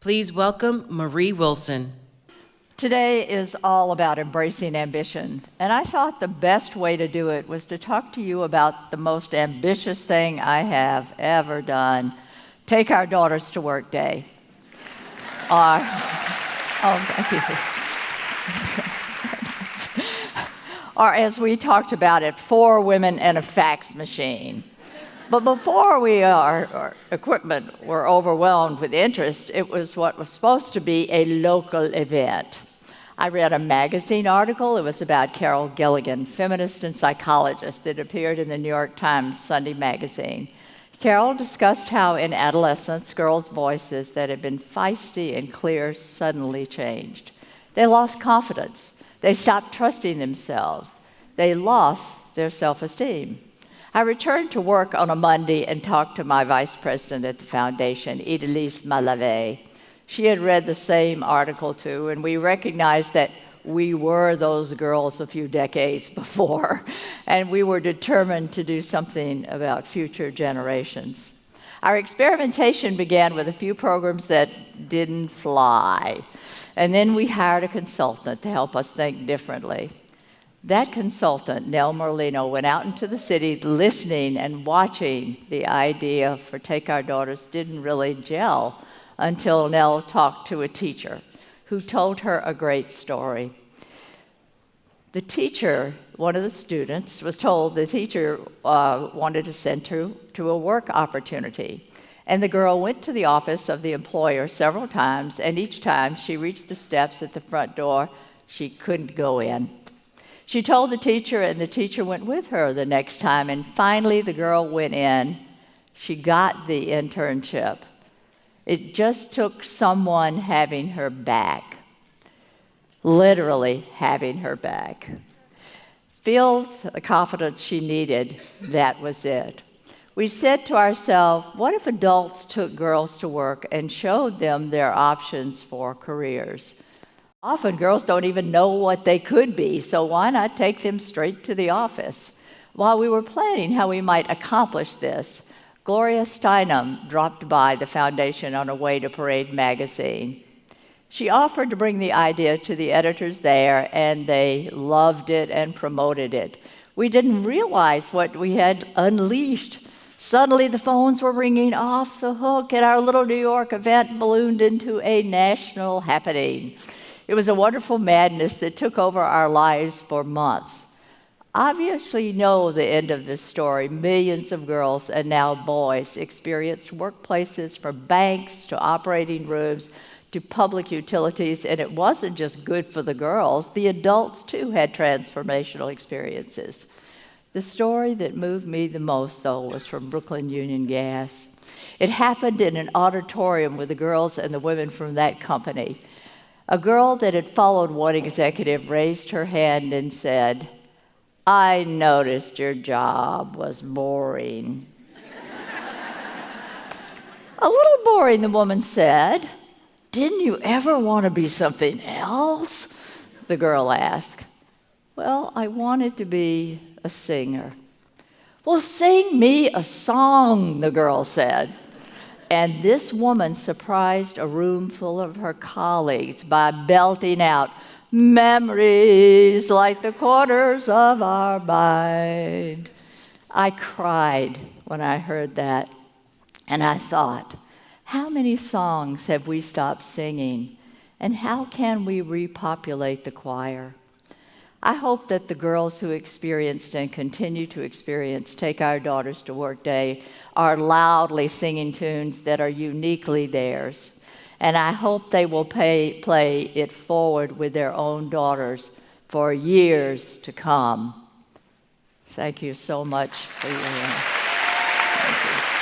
Please welcome Marie Wilson. Today is all about embracing ambition, and I thought the best way to do it was to talk to you about the most ambitious thing I have ever done, Take Our Daughters to Work Day. Thank you. Or as we talked about it, 4 women and a fax machine. But before our equipment were overwhelmed with interest, it was what was supposed to be a local event. I read a magazine article. It was about Carol Gilligan, feminist and psychologist, that appeared in the New York Times Sunday magazine. Carol discussed how in adolescence, girls' voices that had been feisty and clear suddenly changed. They lost confidence. They stopped trusting themselves. They lost their self-esteem. I returned to work on a Monday and talked to my vice president at the foundation, Idalise Malave. She had read the same article too, and we recognized that we were those girls a few decades before, and we were determined to do something about future generations. Our experimentation began with a few programs that didn't fly, and then we hired a consultant to help us think differently. That consultant, Nell Merlino, went out into the city listening and watching. The idea for Take Our Daughters didn't really gel until Nell talked to a teacher who told her a great story. The teacher, one of the students, was told the teacher wanted to send her to a work opportunity. And the girl went to the office of the employer several times, and each time she reached the steps at the front door, she couldn't go in. She told the teacher, and the teacher went with her the next time, and finally the girl went in. She got the internship. It just took someone having her back, literally having her back. Feel the confidence she needed, that was it. We said to ourselves, what if adults took girls to work and showed them their options for careers? Often girls don't even know what they could be, so why not take them straight to the office? While we were planning how we might accomplish this, Gloria Steinem dropped by the foundation on her way to Parade magazine. She offered to bring the idea to the editors there, and they loved it and promoted it. We didn't realize what we had unleashed. Suddenly the phones were ringing off the hook, and our little New York event ballooned into a national happening. It was a wonderful madness that took over our lives for months. Obviously, you know the end of this story. Millions of girls and now boys experienced workplaces from banks to operating rooms to public utilities, and it wasn't just good for the girls. The adults, too, had transformational experiences. The story that moved me the most, though, was from Brooklyn Union Gas. It happened in an auditorium with the girls and the women from that company. A girl that had followed one executive raised her hand and said, "I noticed your job was boring." "A little boring," the woman said. "Didn't you ever want to be something else?" the girl asked. "Well, I wanted to be a singer." "Well, sing me a song," the girl said. And this woman surprised a room full of her colleagues by belting out, "Memories like the corners of our mind." I cried when I heard that, and I thought, how many songs have we stopped singing, and how can we repopulate the choir? I hope that the girls who experienced and continue to experience Take Our Daughters to Work Day are loudly singing tunes that are uniquely theirs. And I hope they will play it forward with their own daughters for years to come. Thank you so much for your help. Thank you.